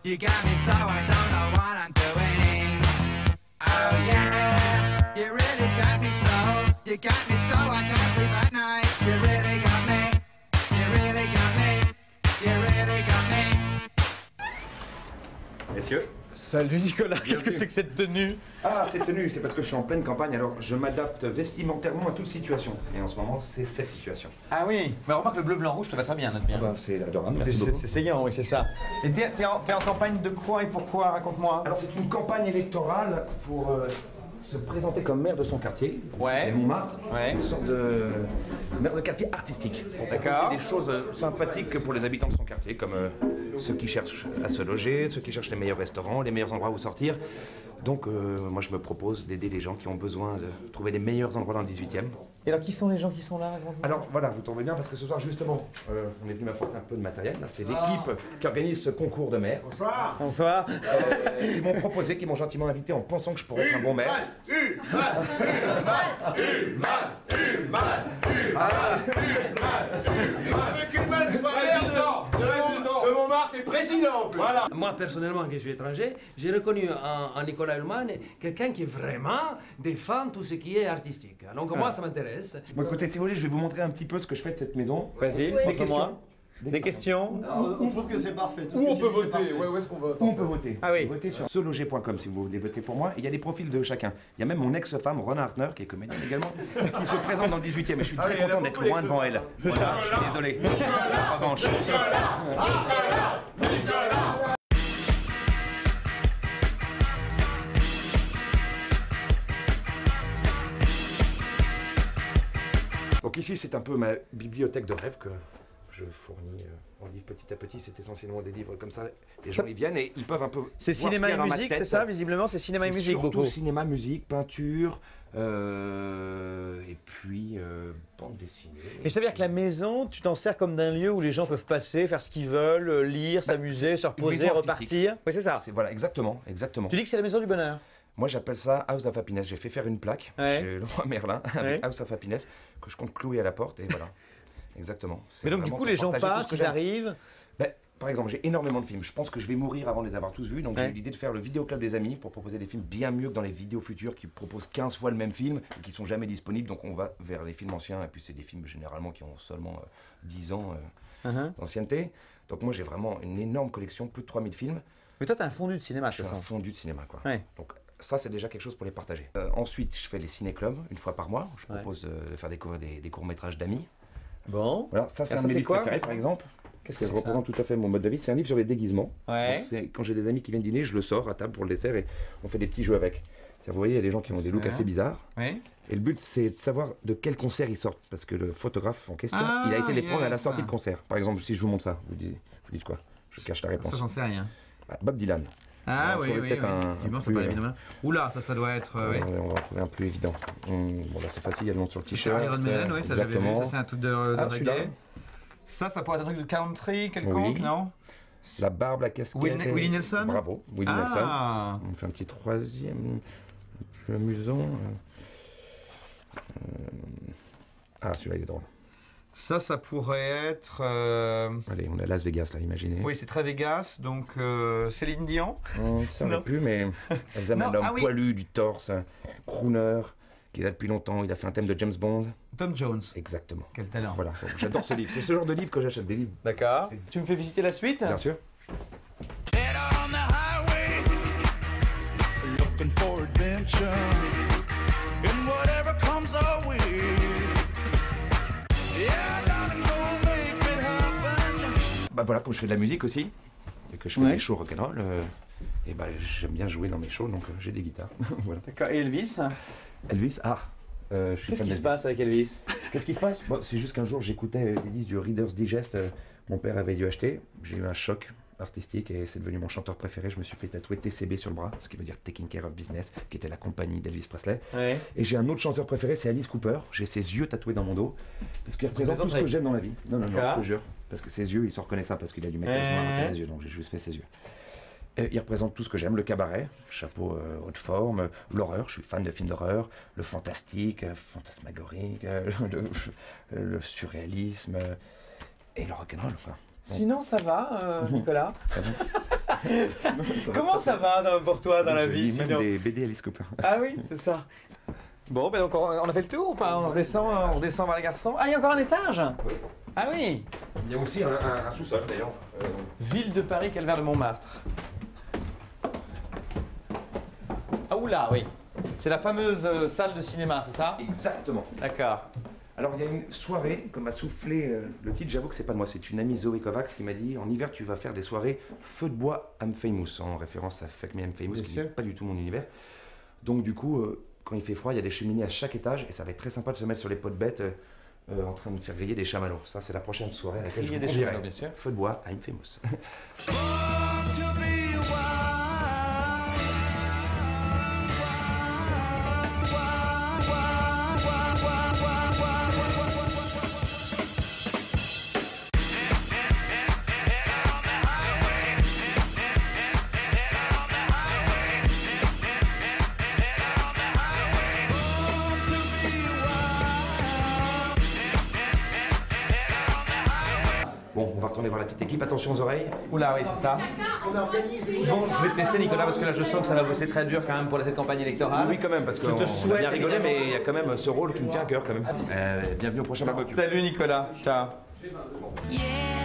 You got me so I don't know what I'm doing. Oh yeah, you really got me so. You got me so I can't sleep at night. You really got me. You really got me. You really got me. Messieurs. Salut Nicolas, qu'est-ce que c'est que cette tenue? Ah, cette tenue, c'est parce que je suis en pleine campagne, alors je m'adapte vestimentairement à toute situation. Et en ce moment, c'est cette situation. Ah oui, mais remarque le bleu, blanc, rouge te va très bien, notre bien. Bah, c'est adorable, merci beaucoup. C'est saillant, oui, c'est ça. Et t'es en campagne de quoi et pourquoi? Raconte-moi. Alors, c'est une campagne électorale pour se présenter comme maire de son quartier. Ouais. C'est Montmartre. Ouais. Une sorte de maire de quartier artistique. D'accord. Des choses sympathiques pour les habitants de son quartier, comme ceux qui cherchent à se loger, ceux qui cherchent les meilleurs restaurants, les meilleurs endroits où sortir. Donc, moi, je me propose d'aider les gens qui ont besoin de trouver les meilleurs endroits dans le 18e. Et alors, qui sont les gens qui sont là? Raconte-moi. Alors voilà, vous tombez bien parce que ce soir justement, on est venu m'apporter un peu de matériel. Là, c'est l'équipe qui organise ce concours de maire. Bonsoir. Bonsoir. Ils m'ont proposé, qui m'ont gentiment invité en pensant que je pourrais être un bon maire. Avec une belle soirée de Montmartre et président en plus. Voilà. Moi, personnellement, qui suis étranger, j'ai reconnu en Nicolas Hulman quelqu'un qui vraiment défend tout ce qui est artistique. Donc moi, ça m'intéresse. Bon, écoutez, si vous voulez, je vais vous montrer un petit peu ce que je fais de cette maison. Vas-y, Des montre-moi. Des questions? On trouve que c'est parfait. Où on peut voter? Ouais, où est-ce qu'on vote? On peut voter. Ah oui. Votez sur seloger.com si vous voulez voter pour moi. Et il y a des profils de chacun. Il y a même mon ex-femme, Rona Hartner, qui est comédienne également, qui se présente dans le 18e. Et je suis très content d'être loin devant elle. Voilà, je suis désolé. En revanche. Donc ici, c'est un peu ma bibliothèque de rêve que je fournis en livres petit à petit. C'est essentiellement des livres comme ça. Les gens, ils viennent et ils peuvent un peu C'est voir cinéma ce qu'il y a et dans ma musique, tête. c'est ça? Visiblement, c'est cinéma et C'est musique surtout beaucoup. cinéma, musique, peinture, et puis bande dessinée. Mais ça veut dire que la maison, tu t'en sers comme d'un lieu où les gens peuvent passer, faire ce qu'ils veulent, lire, s'amuser, se reposer, maison repartir. Oui, c'est ça. Voilà, exactement, exactement. Tu dis que c'est la maison du bonheur? Moi, j'appelle ça House of Happiness. J'ai fait faire une plaque Ouais. chez Leroy Merlin avec Ouais. House of Happiness que je compte clouer à la porte et voilà. Exactement. C'est Mais donc, du vraiment coup, les pour gens partager tout passent, ce que ils j'aime. arrivent. Ben, par exemple, j'ai énormément de films. Je pense que je vais mourir avant de les avoir tous vus. Donc Ouais. j'ai eu l'idée de faire le Vidéo Club des Amis pour proposer des films bien mieux que dans les vidéos futures qui proposent 15 fois le même film et qui sont jamais disponibles. Donc on va vers les films anciens. Et puis c'est des films généralement qui ont seulement 10 ans d'ancienneté. Donc moi j'ai vraiment une énorme collection, plus de 3000 films. Mais toi, t'as un fondu de cinéma, Je je suis un sens. fondu de cinéma, quoi. Ouais. Donc ça, c'est déjà quelque chose pour les partager. Ensuite, je fais les ciné-clubs une fois par mois. Je propose de faire découvrir des courts-métrages d'amis. Bon. Voilà, ça, c'est Ah, un ça, de mes c'est livres quoi? préférés, par exemple. Qu'est-ce Ça représente tout à fait mon mode de vie. C'est un livre sur les déguisements. Ouais. Donc, quand j'ai des amis qui viennent dîner, je le sors à table pour le dessert et on fait des petits jeux avec. Vous voyez, il y a des gens qui ont des looks assez bizarres. Oui. Et le but, c'est de savoir de quel concert ils sortent. Parce que le photographe en question, Ah, il a été les prendre à la yes. sortie de concert. Par exemple, si je vous montre ça, vous dites quoi? Je cache la réponse. Ça, j'en sais rien. Bob Dylan. Ah On va oui, trouver oui, peut-être un Effectivement, ça plus, paraît évidemment. Oula, ça doit être... oui. On va en trouver un plus évident. Bon, là, c'est facile, il y a le nom sur le t-shirt. Iron Maiden, oui, ça j'avais vu. exactement. Ça, c'est un truc de celui-là. reggae. Ça pourrait être un truc de country quelconque, Oui. non? La barbe, la casquette. Willie Nelson? Bravo, Willie Ah. Nelson. On fait un petit troisième, plus amusant. Ah, celui-là, il est drôle. Ça pourrait être... Allez, on est à Las Vegas, là, imaginez. Oui, c'est très Vegas, donc Céline Dion. Ça aurait Non. pu, mais c'est un Non, homme ah oui. poilu, du torse, un crooner, qui est là depuis longtemps. Il a fait un thème de James Bond. Tom Jones. Exactement. Quel talent. Voilà, donc j'adore ce livre. C'est ce genre de livre que j'achète, des livres. D'accord. Tu me fais visiter la suite? Bien sûr. Head on the highway, looking for adventure, and whatever comes our way. Yeah, darling, go make it happen. Bah voilà, comme je fais de la musique aussi, et que je fais Ouais. des shows rock'n'roll, et bah j'aime bien jouer dans mes shows, donc j'ai des guitares. Voilà. D'accord. Et Elvis? Elvis, je suis Qu'est-ce fan qui se d'Elvis. passe avec Elvis? Qu'est-ce qui se passe? Bon, c'est juste qu'un jour j'écoutais des disques du Reader's Digest, mon père avait dû acheter, j'ai eu un choc artistique et c'est devenu mon chanteur préféré. Je me suis fait tatouer TCB sur le bras, ce qui veut dire Taking Care of Business, qui était la compagnie d'Elvis Presley. Ouais. Et j'ai un autre chanteur préféré, c'est Alice Cooper. J'ai ses yeux tatoués dans mon dos, parce qu'il représente tout ce que j'aime dans la vie. Non, je te jure. Parce que ses yeux, il se reconnaît ça, parce qu'il a du maquillage noir dans les yeux, donc j'ai juste fait ses yeux. Et il représente tout ce que j'aime, le cabaret, chapeau haute forme, l'horreur, je suis fan de films d'horreur, le fantastique, fantasmagorique, le surréalisme et le rock'n'roll, quoi. Sinon, ça va, Nicolas? Comment ça va pour toi dans la Je vie lis même sinon des BD Alice Cooper. Ah oui, c'est ça. Bon, ben donc on a fait le tour ou pas? On redescend vers les garçons. Ah, il y a encore un étage? Oui. Ah oui. Il y a aussi un sous-sol d'ailleurs. Ville de Paris, Calvaire de Montmartre. Ah oula, oui. C'est la fameuse salle de cinéma, c'est ça? Exactement. D'accord. Alors il y a une soirée qu'on m'a soufflé le titre, j'avoue que c'est pas de moi, c'est une amie Zoé Kovacs qui m'a dit en hiver tu vas faire des soirées feu de bois I'm Famous, en référence à Fuck Me I'm Famous, Bien qui sûr. n'est pas du tout mon univers. Donc du coup, quand il fait froid, il y a des cheminées à chaque étage et ça va être très sympa de se mettre sur les pots de bêtes en train de faire griller des chamallows. Ça c'est la prochaine soirée à laquelle je Griller vous des convierai. chamallows, bien sûr. Feu de bois I'm Famous. Bon, on va retourner voir la petite équipe, attention aux oreilles. Oula, oui, c'est ça. Bon, je vais te laisser, Nicolas, parce que là, je sens que ça va bosser très dur quand même pour cette campagne électorale. Oui quand même, parce Je qu'on te a souhaite bien rigolé, évidemment. mais il y a quand même ce rôle qui me tient à cœur quand même. Bienvenue au prochain barbecue. Salut, Nicolas. Ciao. Yeah.